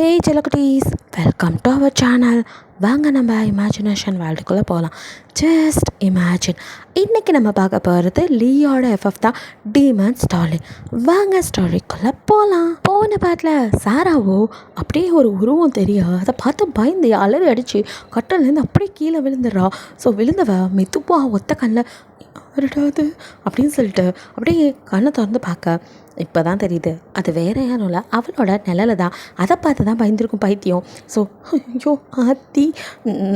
ஹே செல்லக்குட்டீஸ், welcome to our channel. வாங்க நம்ம இமேஜினேஷன் வேர்ல்டுக்குள்ளே போகலாம். Just imagine. இன்றைக்கி நம்ம பார்க்க போகிறது லீயோட எஃப்எஃப் தான், டீமன் ஸ்டார்லிங். வாங்க ஸ்டோரிக்குள்ளே போகலாம். போன பாட்டில் சாராவோ அப்படியே ஒரு உருவம் தெரியும், அதை பார்த்து பயந்து அலறி அடித்து கட்டலேருந்து அப்படியே கீழே விழுந்துடுறா. ஸோ விழுந்தவ மெதுப்பா ஒத்த கண்ணில் விடாது அப்படின்னு சொல்லிட்டு அப்படியே கண்ணை திறந்து பார்க்க இப்போ தான் தெரியுது அது வேற யாரும் இல்லை, அவளோட நிழலை தான். அதை பார்த்து தான் பயந்துருக்கும் பைத்தியம். ஸோ ஐயோ ஆத்தி,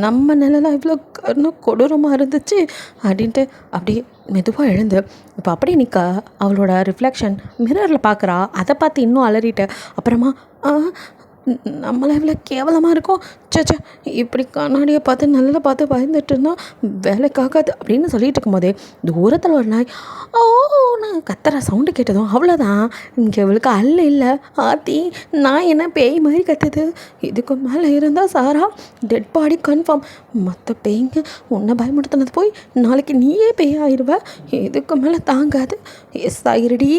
நம்ம நிழலாக இவ்வளோ கொடூரமாக இருந்துச்சு அப்படின்ட்டு அப்படியே மெதுவாக எழுந்து இப்போ அப்படியே நிற்க அவளோட ரிஃப்ளெக்ஷன் மிரரில் பார்க்குறா. அதை பார்த்து இன்னும் அலறிட்டு அப்புறமா நம்மளை இவ்வளோ கேவலமாக இருக்கும், சேச்சே இப்படி கண்ணாடியை பார்த்து நல்லா பார்த்து பயந்துட்டு இருந்தால் வேலைக்காகாது அப்படின்னு சொல்லிட்டு இருக்கும்போதே தூரத்தில் ஒரு நாய் நான் கத்துற சவுண்டு கேட்டதும் அவ்வளோதான், இங்கே இவளுக்கு அல்ல இல்லை ஆத்தி, நான் என்ன பேய் மாதிரி கத்துது. இதுக்கு மேலே இருந்தால் சாரா டெட் பாடி கன்ஃபார்ம். மற்ற பேய்ங்க உன்னை பயமுடுத்தினது போய் நாளைக்கு நீயே பேய் ஆயிடுவ, இதுக்கு மேலே தாங்காது. எஸ் ஆகிருடி.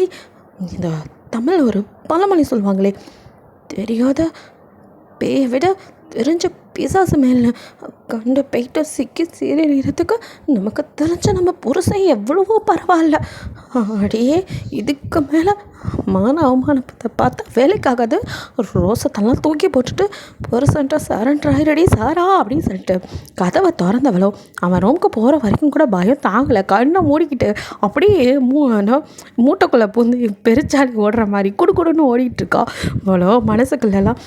இந்த தமிழ் ஒரு பழமொழி சொல்லுவாங்களே, தெரியாத பேயை விட தெரிஞ்ச பிசாசு மேலே கண்டு போயிட்டு சிக்கி சீரழிகிறதுக்கு நமக்கு தெரிஞ்ச நம்ம புருஷன் எவ்வளவோ பரவாயில்ல. அப்படியே இதுக்கு மேலே மான அவமானத்தை பார்த்தா வேலைக்காகாது. ரோசத்தெல்லாம் தூக்கி போட்டுட்டு புருஷன்ட்ட சரண்டர் ஆயிரடி சாரா அப்படின்னு சொல்லிட்டு கதவை திறந்தவளோ அவன் ரூமுக்கு போகிற வரைக்கும் கூட பயம் தாங்கலை. கண்ணை மூடிக்கிட்டு அப்படியே மூட்டைக்குள்ளே பூந்து பெருச்சாலி ஓடுற மாதிரி குடுன்னு ஓடிட்டுருக்கா. அவ்வளோ மனசுக்குள்ளெல்லாம்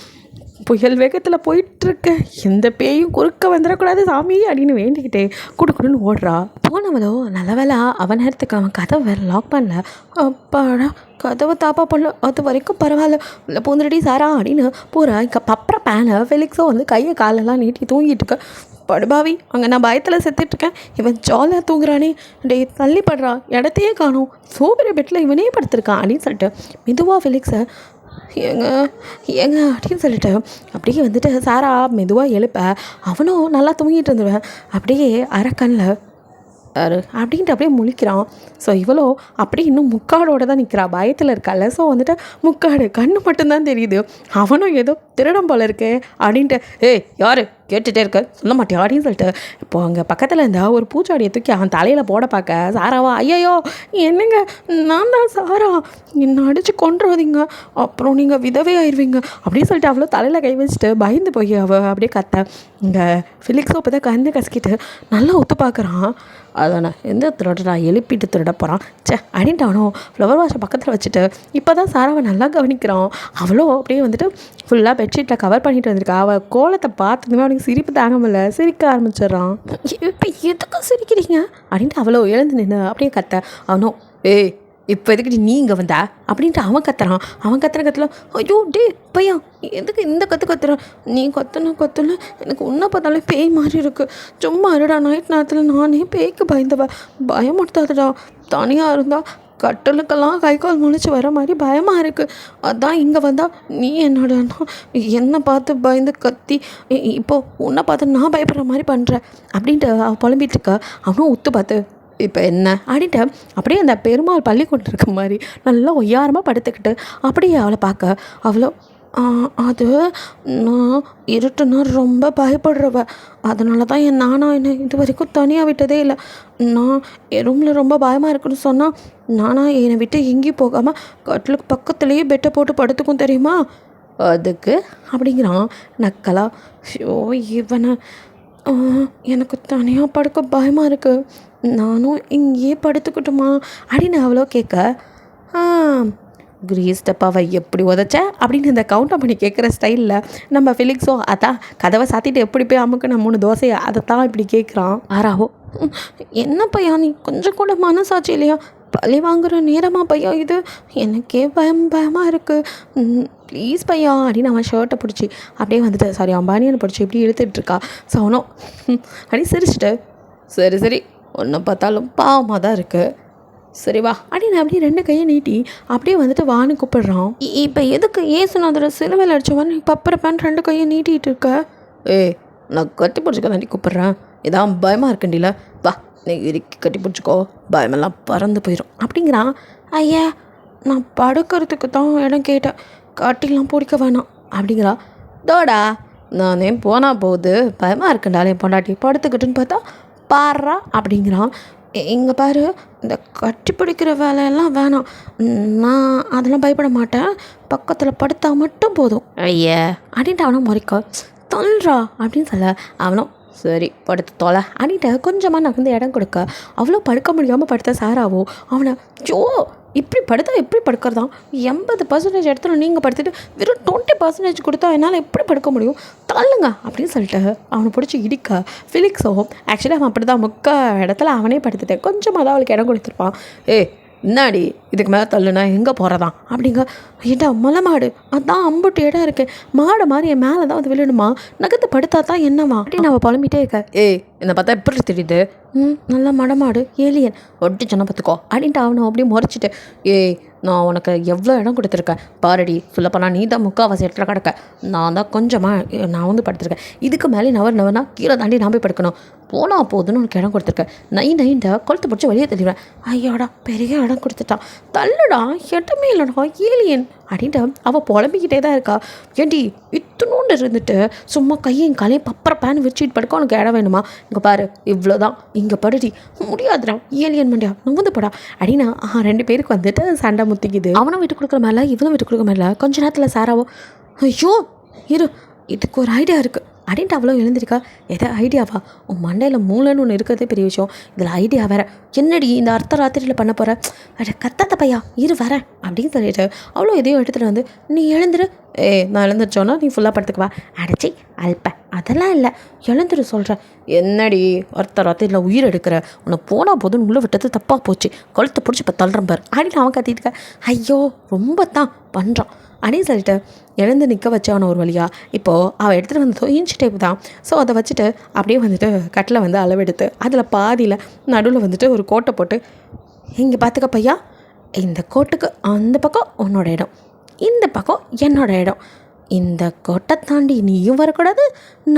புயல் வேகத்தில் போயிட்டுருக்கு, எந்த பேயும் குறுக்க வந்துடக்கூடாது சாமி அப்படின்னு வேண்டிக்கிட்டே குடுன்னு ஓடுறா. போனவளோ நல்ல வேலை அவன் நேரத்துக்கு அவன் கதவை வேறு லாக் பண்ணல. அப்பாடா கதவை தாப்பா பண்ணல, அது வரைக்கும் பரவாயில்ல, இல்லை பூந்துடி சாரா அப்படின்னு பூரா இங்கே பப்புற பேனை ஃபெலிக்ஸோ வந்து கையை காலெல்லாம் நீட்டி தூங்கிட்டு இருக்க. படுபாவி, அங்கே நான் பயத்தில் செத்துட்ருக்கேன், இவன் ஜாலியாக தூங்குறானே, டே தள்ளி படுறா, இடத்தையே காணும், சூப்பர் பெட்டில் இவனே படுத்திருக்கான் அப்படின்னு சொல்லிட்டு மெதுவாக ஃபெலிக்ஸை ஏங்க அப்படின்னு சொல்லிட்டு அப்படியே வந்துட்டு சாரா மெதுவாக எழுப்ப அவனும் நல்லா தூங்கிட்டு இருந்துருவேன். அப்படியே அரக்கண்ணில் அப்படின்ட்டு அப்படியே முழிக்கிறான். ஸோ இவ்வளோ அப்படியே இன்னும் முக்காடோடு தான் நிற்கிறா, பயத்தில் இருக்கால. ஸோ வந்துட்டு முக்காடு கண்ணு மட்டும்தான் தெரியுது. அவனும் ஏதோ திருடம் போல இருக்கு அப்படின்ட்டு யார் கேட்டுகிட்டே இருக்க சொல்ல மாட்டியா அப்படின்னு சொல்லிட்டு இப்போ அங்கே பக்கத்தில் இருந்தால் ஒரு பூச்சாடியை தூக்கி அவன் தலையில் போட பார்க்க சாராவா ஐயோ என்னங்க நான் தான் சாரா, என்னை அடித்து கொண்டுருவீங்க, அப்புறம் நீங்கள் விதவே ஆயிடுவீங்க அப்படின்னு சொல்லிட்டு அவ்வளோ தலையில் கை வச்சுட்டு பயந்து போய் அப்படியே கத்த. இங்கே ஃபிலிக்ஸோ இப்போ தான் கண்ணு கசக்கிட்டு நல்லா ஒத்து பார்க்குறான். அதானே எந்த திருடா எழுப்பிட்டு திருட போகிறான் சே அப்படின்ட்டு அவனும் ஃப்ளவர் வாஷை பக்கத்தில் வச்சுட்டு இப்போ தான் சாராவை நல்லா கவனிக்கிறான். அவ்வளோ அப்படியே வந்துட்டு ஃபுல்லாக பெட்ஷீட்டில் கவர் பண்ணிட்டு வந்திருக்கா. அவள் கோலத்தை பார்த்ததுமே அவனுக்கு சிரிப்பு தாங்க முடியல, சிரிக்க ஆரம்பிச்சிடுறான். இப்போ எதுக்கும் சிரிக்கிறீங்க அப்படின்ட்டு அவ்வளோ எழுந்து நின்று அப்படியே கத்த. அவனும் இப்போ எதுக்கிட்டு நீ இங்கே வந்தா அப்படின்ட்டு அவன் கத்துறான். அவன் கத்துற ஐயோ டே பையன் எதுக்கு இந்த கத்துறான், நீ கத்துன எனக்கு உன்னை பார்த்தாலே பேய் மாதிரி இருக்குது, சும்மா இருடா, நைட் நேரத்தில் நானே பேய்க்கு பயமுடுத்தாதடா, தனியாக இருந்தால் கட்டலுக்கெல்லாம் கை கால் முளைச்சி வர மாதிரி பயமாக இருக்குது, அதான் இங்கே வந்தால் நீ என்னை பார்த்து பயந்து கத்தி இப்போது உன்னை பார்த்து நான் பயப்படுற மாதிரி பண்ணுற அப்படின்ட்டு அவள் புலம்பிகிட்டு இருக்க. அவனும் உத்து பார்த்து இப்போ என்ன அப்படின்ட்டு அப்படியே அந்த பெருமாள் பள்ளி கொண்டு இருக்க மாதிரி நல்லா ஒய்யாரமாக படுத்துக்கிட்டு அப்படியே அவளை பார்க்க அவ்வளோ அது நான் இருட்டுன்னா ரொம்ப பயப்படுறவ, அதனால தான் நானாக என்னை இது வரைக்கும் தனியாக விட்டதே இல்லை. நான் என் ரூமில் ரொம்ப பயமாக இருக்குன்னு சொன்னால் நானாக என்னை விட்டு எங்கேயும் போகாமல் கட்டிலுக்கு பக்கத்துலேயே பெட்டை போட்டு படுத்துக்கும் தெரியுமா, அதுக்கு அப்படிங்கிறான் நக்கலா. ஷோ இவனை எனக்கு தனியாக படுக்க பயமாக இருக்குது, நானும் இங்கேயே படுத்துக்கிட்டுமா அப்படின்னு அவ்வளோ கேட்க கிரீஸ் டப்பாவை எப்படி உதச்ச அப்படின்னு இந்த கவுண்டர் பண்ணி கேட்குற ஸ்டைலில் நம்ம ஃபிலிக்ஸோ அதான் கதவை சாத்திட்டு எப்படி போய் அமுக்கு நான் 3 தோசையை அதைத்தான் இப்படி கேட்குறான். ஆறாவோ என்ன பையா நீ கொஞ்சம் கூட மனசாச்சு இல்லையா, பழி வாங்குகிற நேரமாக பையா இது, எனக்கே பயமாக இருக்குது, ப்ளீஸ் பையா அப்படின்னு அவன் ஷர்ட்டை பிடிச்சி அப்படியே வந்துட்டு சாரி அவன் பானியனை பிடிச்சி இப்படி இழுத்துட்ருக்கா. ஸோ அவனும் அப்படி சிரிச்சிட்டு சரி ஒன்றை பார்த்தாலும் பாவமாக தான் இருக்குது, சரி வா அப்படின்னு அப்படியே 2 கையை நீட்டி அப்படியே வந்துட்டு வான்னு கூப்பிடுறான். இப்போ எதுக்கு ஏசுநாதரை சிலுவையில் அடிச்சவன் நீ பப்பரப்பான்னு 2 கையை நீட்டிகிட்டு இருக்க, நான் கட்டி பிடிச்சிக்க தாண்டி கூப்பிட்றேன், இதான் பயமாக இருக்கண்டில, வா நீ இறுக்கி கட்டி பிடிச்சிக்கோ, பயமெல்லாம் பறந்து போயிடும் அப்படிங்கிறான். ஐயா நான் படுக்கிறதுக்கு தான் இடம் கேட்டேன், கட்டிலாம் பிடிக்க வேணாம் அப்படிங்கிறா. தோடா நானே போனால் போகுது பயமாக இருக்குண்டாலே என் பொண்டாட்டி படுத்துக்கிட்டுன்னு பார்த்தா பாடுறா அப்படிங்கிறான். இங்கே பாரு, இந்த கட்டி பிடிக்கிற வேலையெல்லாம் வேணாம், நான் அதெல்லாம் பயப்பட மாட்டேன், பக்கத்தில் படுத்தா மட்டும் போதும் ஐயா அப்படின்ட்டு அவனை முறைக்க தொல்றா அப்படின்னு சொல்ல அவனும் சரி படுத்து தொலை அப்படின்ட்டு கொஞ்சமாக நான் வந்து இடம் கொடுக்க அவ்வளோ படுக்க முடியாமல் படுத்த சாராவோ அவனை ஜோ இப்படி படுத்தா எப்படி படுக்கிறதா 80% இடத்துல நீங்கள் படுத்துட்டு வெறும் 20% கொடுத்தா என்னால் எப்படி படுக்க முடியும், தள்ளுங்க அப்படின்னு சொல்லிட்டு அவனை பிடிச்சி இடிக்க ஃபிலிக்ஸோ ஆக்சுவலி அவன் அப்படி தான் முக்கா இடத்துல அவனே படுத்துட்டேன், கொஞ்சமாக தான் அவளுக்கு இடம் கொடுத்துருப்பான். என்னாடி இதுக்கு மேலே தள்ளுனா எங்கே போகிறதான் அப்படிங்க. ஏண்டா மலை மாடு அதான் அம்புட்டு இடம் இருக்கு, மாடு மாதிரி என் மேலே தான் வந்து விழுணுமா, நகத்து படுத்தா தான் என்னவா அப்படின்னு அவள் புலம்பிட்டே இருக்க. என்னை பார்த்தா எப்படி தெரியுது, நல்லா மடமாடு ஏலியன் ஒட்டி சொன்ன பார்த்துக்கோ அப்படின்ட்டு அவனை அப்படியே முறைச்சிட்டு நான் உனக்கு எவ்வளோ இடம் கொடுத்துருக்கேன் பாரடி, சொல்லப்போனால் நீ தான் முக்கால்வாசி இடத்துல கிடக்க, நான் தான் கொஞ்சமாக நான் வந்து படுத்துருக்கேன், இதுக்கு மேலே நவர்னா கீழே தாண்டி நான் போய் படுக்கணும், போனால் போதுன்னு உனக்கு இடம் கொடுத்துருக்கேன், நைண்டா கொளுத்து பிடிச்சி வெளியே தெளிவேன், ஐயாடா பெரிய இடம் கொடுத்துட்டான், தள்ளுடா இடமே இல்லைடா ஏலியன் அப்படின்ட்டு அவள் புலம்பிக்கிட்டே தான் இருக்கா. ஏண்டி இத்தனோண்டு இருந்துட்டு சும்மா கையும் காலையும் பப்பரை பேன் வச்சுட்டு படுக்க உனக்கு இடம் வேணுமா, இங்கே பாரு இவ்வளோதான் இங்கே படுடி, முடியாதுடா ஏலியன் மண்டியா நுங்குந்து படா அப்படின்னா 2 பேருக்கு வந்துட்டு சண்டை முத்திக்குது. அவனும் விட்டு கொடுக்குற மாதிரில இவனும் விட்டு கொடுக்குற மாதிரில கொஞ்ச நேரத்தில் சாராவோ ஐயோ இரு இதுக்கு ஒரு ஐடியா இருக்குது அப்படின்ட்டு அவ்வளோ எழுந்திருக்கா. எதை ஐடியாவா, உன் மண்டையில் மூளைன்னு ஒன்று இருக்கிறதே பெரிய விஷயம், இதில் ஐடியா வேறு என்னடி இந்த அர்த்த ராத்திரியில் பண்ண போகிற, அட கத்தாத்த பையா இரு வரேன் அப்படின்னு சொல்லிட்டு அவ்வளோ எதையும் எடுத்துகிட்டு வந்து நீ எழுந்துரு, நான் எழுந்திரிச்சோன்னா நீ ஃபுல்லாக படுத்துக்குவா, அடைச்சி அல்ப அதெல்லாம் இல்லை எழுந்துரு சொல்கிறேன், என்னடி அர்த்த ராத்திரியில் உயிர் எடுக்கிற, உன்னை போனால் போதுன்னு உள்ள விட்டது தப்பாக போச்சு, கழுத்தை பிடிச்சி இப்போ தள்ளுறேன் பாரு அப்படின்னு அவன் கத்திட்டு ஐயோ ரொம்ப தான் பண்ணுறான் அப்படின்னு சொல்லிட்டு எழுந்து நிற்க வச்சவன ஒரு வழியாக. இப்போது அவள் எடுத்துகிட்டு வந்து இன்ச் டேப் தான், ஸோ அதை வச்சுட்டு அப்படியே வந்துட்டு கட்டில் வந்து அளவெடுத்து அதில் பாதியில் நடுவில் வந்துட்டு ஒரு கோட்டை போட்டு இங்கே பார்த்துக்க பையா, இந்த கோட்டுக்கு அந்த பக்கம் உன்னோட இடம், இந்த பக்கம் என்னோட இடம், இந்த கோட்டை தாண்டி நீயும் வரக்கூடாது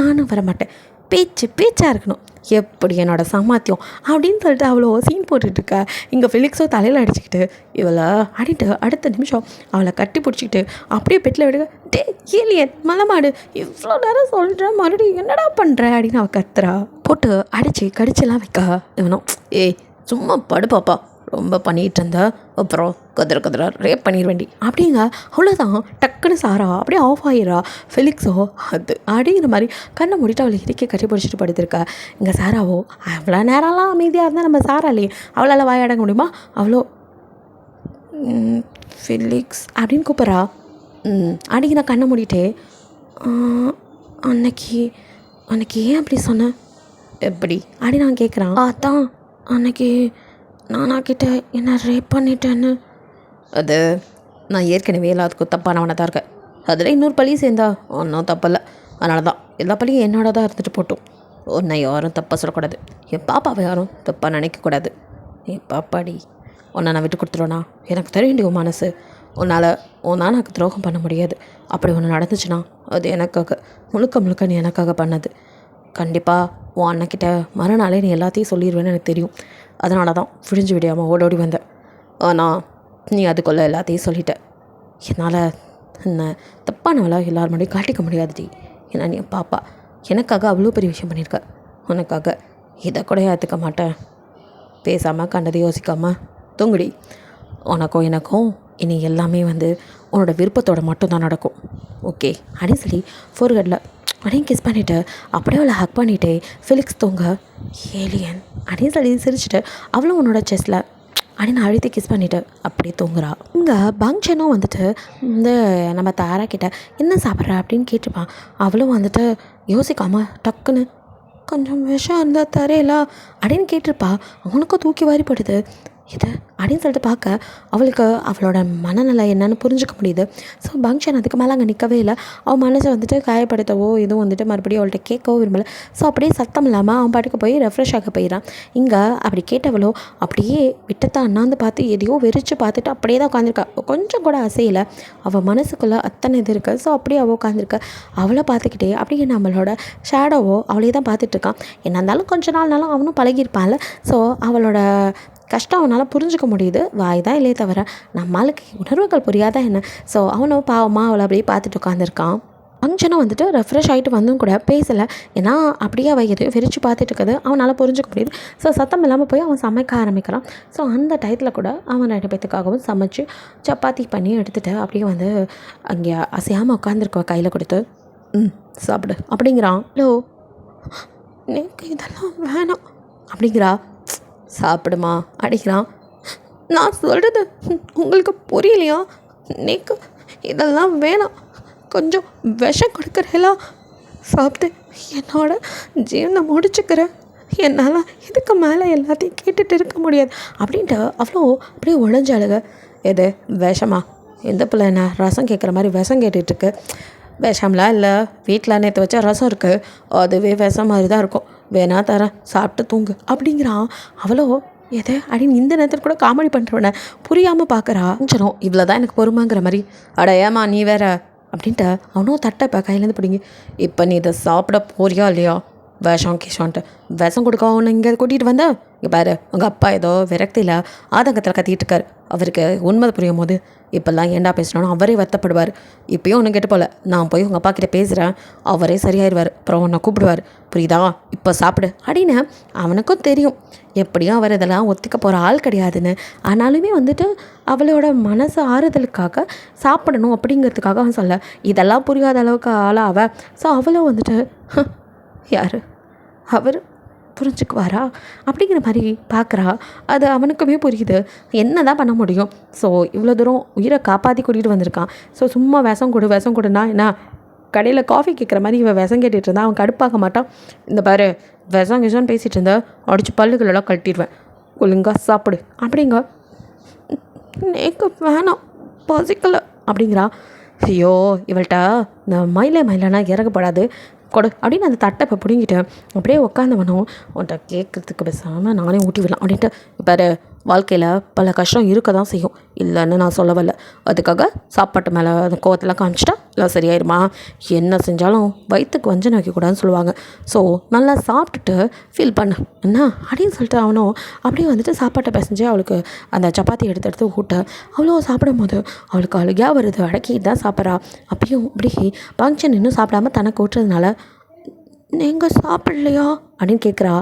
நானும் வரமாட்டேன், பேச்சாக இருக்கணும், எப்படி என்னோடய சாமர்த்தியம் அப்படின்னு சொல்லிட்டு அவ்வளோ சீன் போட்டுட்ருக்க. இங்கே ஃபிலிக்ஸோ தலையில் அடிச்சுக்கிட்டு இவளை ஆடிட்டு அடுத்த நிமிஷம் அவளை கட்டி பிடிச்சிக்கிட்டு அப்படியே பெட்டில் விடுங்க, ஏலியன் மலை மாடு இவ்வளோ நேரம் சொல்கிறேன் மறுபடியும் என்னடா பண்ணுற அப்படின்னு அவள் கத்துறா. போட்டு அடித்து கடிச்செல்லாம் வைக்க இவனும் சும்மா படு பாப்பா ரொம்ப பண்ணிகிட்டு இருந்தா அப்புறம் கதிர ரேப் பண்ணிட வேண்டி அப்படிங்க. அவ்வளோதான் டக்குன்னு சாரா அப்படியே ஆஃப் ஆகிடுறா. ஃபிலிக்ஸோ அது அப்படிங்கிற மாதிரி கண்ணை மூடிட்டு அவளை இறுக்கி கட்டி பிடிச்சிட்டு படுத்திருக்கா. இங்கே சாராவோ அவ்வளோ நேரம்லாம் அமைதியாக இருந்தால் நம்ம சாரா இல்லையே அவளால் வாயடங்க முடியுமா, அவ்வளோ ஃபிலிக்ஸ் அப்படின்னு கூப்பிட்றா. அப்படிங்க நான் கண்ணை மூடிட்டே அன்னைக்கு ஏன் அப்படி சொன்னேன் எப்படி அப்படின்னு நான் கேட்குறான். அதான் அன்னைக்கு நானாக்கிட்ட என்ன ரேப் பண்ணிட்டேன்னு. அது நான் ஏற்கனவே எல்லாத்துக்கும் தப்பானவனை தான் இருக்கேன், அதில் இன்னொரு பழி சேர்ந்தா ஒன்றும் தப்பில்லை, அதனால தான் எல்லா பழியும் என்னோட தான் இருந்துட்டு போட்டோம், உன்னை யாரும் தப்பாக சொல்லக்கூடாது, என் பாப்பாவை யாரும் தப்பாக நினைக்கக்கூடாது, என் பாப்பாடி உன்னை நான் விட்டு கொடுத்துருவேனா, எனக்கு தெரிய வேண்டிய மனசு, உன்னால் எனக்கு துரோகம் பண்ண முடியாது, அப்படி ஒன்று நடந்துச்சுன்னா அது எனக்காக முழுக்க நீ எனக்காக பண்ணது, கண்டிப்பாக உன் அண்ணக்கிட்ட மறுநாளே நீ எல்லாத்தையும் சொல்லிடுவேன்னு எனக்கு தெரியும், அதனால தான் விடிஞ்சு விடியாமல் ஓடோடி வந்தேன், ஆனால் நீ அதுக்குள்ளே எல்லாத்தையும் சொல்லிட்ட, என்னால் என்ன தப்பானவளாக எல்லார் முன்னாடியும் காட்டிக்க முடியாதுடி, ஏன்னா நீ பாப்பா எனக்காக அவ்வளோ பெரிய விஷயம் பண்ணியிருக்க, உனக்காக இதை கூட ஏற்றுக்க மாட்டேன், பேசாமல் கண்டதை யோசிக்காமல் தூங்குடி, உனக்கும் எனக்கும் இனி எல்லாமே வந்து உன்னோட விருப்பத்தோடு மட்டும்தான் நடக்கும் ஓகே அப்படின்னு சொல்லி ஃபோர்ஹெட்டில் அப்படியே கிஸ் பண்ணிவிட்டு அப்படியே அவளை ஹக் பண்ணிவிட்டு ஃபிலிக்ஸ் தூங்க ஏலியன் அப்படின்னு சொல்லி சிரிச்சுட்டு அவளும் உன்னோட செஸ்ட்டில் அப்படின்னு அழுத்தி கிஸ் பண்ணிவிட்டு அப்படியே தூங்குறா. இங்கே பங்க்ஷனும் வந்துட்டு இந்த நம்ம தாரா கிட்ட என்ன சாப்பிட்ற அப்படின்னு கேட்டுப்பான். அவளும் வந்துட்டு யோசிக்காமல் டக்குன்னு கொஞ்சம் விஷம் இருந்தால் தரையிலா அப்படின்னு கேட்டிருப்பா. அவனுக்கும் தூக்கி வாரி போடுது இது அப்படின்னு சொல்லிட்டு பார்க்க அவளுக்கு அவளோட மனநிலை என்னன்னு புரிஞ்சுக்க முடியுது. ஸோ பங்க்ஷன் அதுக்கு மேலே அங்கே நிற்கவே இல்லை. அவன் மனசை வந்துட்டு காயப்படுத்தவோ எதுவும் வந்துட்டு மறுபடியும் அவள்கிட்ட கேட்கவோ விரும்பலை. ஸோ அப்படியே சத்தம் இல்லாமல் அவன் பாட்டுக்கு போய் ரெஃப்ரெஷ் ஆக போயிடான். இங்கே அப்படி கேட்டவளோ அப்படியே விட்டத்தை அண்ணாந்து பார்த்து எதையோ வெறிச்சு பார்த்துட்டு அப்படியே தான் உட்காந்துருக்கா. கொஞ்சம் கூட அசையலை. அவள் மனசுக்குள்ளே அத்தனை இது இருக்குது. ஸோ அப்படியே அவள் உட்காந்துருக்க. அவளை பார்த்துக்கிட்டே அப்படியே நம்மளோட ஷேடோவோ அவளே தான் பார்த்துட்ருக்கான். என்ன இருந்தாலும் கொஞ்ச நாள்னாலும் அவனும் பழகியிருப்பான்ல. ஸோ அவளோட கஷ்டம் அவனால் புரிஞ்சுக்க முடியுது. வாய் தான் இல்லையே தவிர நம்மளுக்கு உணர்வுகள் புரியாதா என்ன. ஸோ அவனும் பாவமாக அவளை அப்படியே பார்த்துட்டு உட்காந்துருக்கான். ஃபங்க்ஷனும் வந்துட்டு ரெஃப்ரெஷ் ஆகிட்டு வந்தும் கூட பேசலை. ஏன்னா அப்படியே அவள் எதையும் விரித்து பார்த்துட்டு இருக்குது அவனால் புரிஞ்சுக்க முடியுது. ஸோ சத்தம் இல்லாமல் போய் அவன் சமைக்க ஆரம்பிக்கிறான். ஸோ அந்த டயத்தில் கூட அவன் 2 பேத்துக்காகவும் சமைச்சு சப்பாத்தி பண்ணி எடுத்துகிட்டு அப்படியே வந்து அங்கே அசையாமல் உட்காந்துருக்க கையில் கொடுத்து சாப்பிடு அப்படிங்கிறான். ஹலோ, எனக்கு இதெல்லாம் வேணாம் அப்படிங்கிறா. சாப்பிடுமா அப்படிங்கிறான். நான் சொல்கிறது உங்களுக்கு புரியலையா? நீக்கு இதெல்லாம் வேணாம், கொஞ்சம் விஷம் கொடுக்குறேலாம், சாப்பிட்டு என்னோட ஜீவனை முடிச்சுக்கிறேன். என்னால் இதுக்கு மேலே எல்லாத்தையும் கேட்டுட்டு இருக்க முடியாது அப்படின்ட்டு அவ்வளோ அப்படியே உழைஞ்சாளுங்க. எது விஷமா? எந்த பிள்ளை என்ன ரசம் கேட்குற மாதிரி விஷம் கேட்டுட்ருக்கு? விஷம்லாம் இல்லை, வீட்டில் நேற்று வச்ச ரசம் இருக்குது, அதுவே விஷம் மாதிரி தான் இருக்கும், வேணா தரேன், சாப்பிட்டு தூங்கு அப்படிங்கிறான். அவ்வளோ எது அப்படின்னு இந்த நேரத்தில் கூட காமெடி பண்ணுறவனை புரியாமல் பார்க்குறா. கொஞ்சம் இவ்வளோ தான் எனக்கு பொறுமைங்கிற மாதிரி. அட ஏமா நீ வேற அப்படின்ட்டு அவனும் தட்டைப்பா கையிலேருந்து பிடிங்கி, இப்போ நீ இதை சாப்பிட போறியா இல்லையா? விஷம் கிஷான்ட்டு விஷம் கொடுக்க அவனை இங்கே கூட்டிகிட்டு வந்தேன். இங்கே பாரு, உங்கள் அப்பா ஏதோ விரக்தியில் ஆதங்கத்தில் கத்திட்டு இருக்காரு. அவருக்கு உண்மை புரியும் போது இப்போல்லாம் ஏண்டா பேசினாலும் அவரே வருத்தப்படுவார். இப்போயும் ஒன்றும் கேட்டு போல, நான் போய் உங்கள் அப்பா கிட்டே பேசுகிறேன், அவரே சரியாயிடுவார், அப்புறம் உன்னை கூப்பிடுவார், புரியுதா? இப்போ சாப்பிடு அப்படின்னு. அவனுக்கும் தெரியும் எப்படியும் அவர் இதெல்லாம் ஒத்துக்க போகிற ஆள் கிடையாதுன்னு. ஆனாலுமே வந்துட்டு அவளோட மனசு ஆறுதலுக்காக சாப்பிடணும் அப்படிங்கிறதுக்காக அவன் சொல்ல, இதெல்லாம் புரியாத அளவுக்கு ஆளாக அவ. ஸோ அவளும் வந்துட்டு யார் அவர் புரிஞ்சுக்குவாரா அப்படிங்கிற மாதிரி பார்க்குறா. அது அவனுக்குமே புரியுது, என்ன தான் பண்ண முடியும். ஸோ இவ்வளோ தூரம் உயிரை காப்பாற்றி கூட்டிகிட்டு வந்திருக்கான். ஸோ சும்மா விஷம் கொடுன்னா என்ன, கடையில் காஃபி கேட்குற மாதிரி இவன் விஷம் கேட்டுட்டு இருந்தா அவன் கடுப்பாக மாட்டான். இந்த பாரு, விஷம் பேசிகிட்டு இருந்தா அடித்து பல்லுகளெல்லாம் கழட்டிடுவேன், ஒழுங்காக சாப்பிடு அப்படிங்க. நேக்கு வேணாம், பசிக்கலை அப்படிங்கிறா. ஐயோ, இவள்கிட்ட இந்த மயிலனா இறக்கப்படாது, கொடு அப்படின்னு அந்த தட்டை இப்போ பிடிங்கிட்டேன். அப்படியே உட்காந்தவனும் உன்ட்ட கேட்குறதுக்கு பேசாமல் நானே ஊட்டி விடலாம் அப்படின்ட்டு. இப்போ வாழ்க்கையில் பல கஷ்டம் இருக்க தான் செய்யும், இல்லைன்னு நான் சொல்லவில்லை. அதுக்காக சாப்பாட்டு மேலே அந்த கோவத்தெல்லாம் காமிச்சிட்டா இல்லை சரியாயிருமா? என்ன செஞ்சாலும் வயிற்றுக்கு வஞ்சனை வைக்கக்கூடாதுன்னு சொல்லுவாங்க. ஸோ நல்லா சாப்பிட்டுட்டு ஃபீல் பண்ணு என்ன அப்படின்னு சொல்லிட்டு அவனும் அப்படியே வந்துட்டு சாப்பாட்டை பிசைஞ்சு அவளுக்கு அந்த சப்பாத்தி எடுத்து ஊட்ட. அவ்வளோ சாப்பிடும் போது அவளுக்கு அழுகையாக வருது, அடக்கிட்டு தான் சாப்பிட்றா. அப்பயும் இப்படி ஃபங்க்ஷன் இன்னும் சாப்பிடாம தனக்கு ஊட்டுறதுனால, நீங்கள் சாப்பிட்லையா அப்படின்னு கேட்குறா.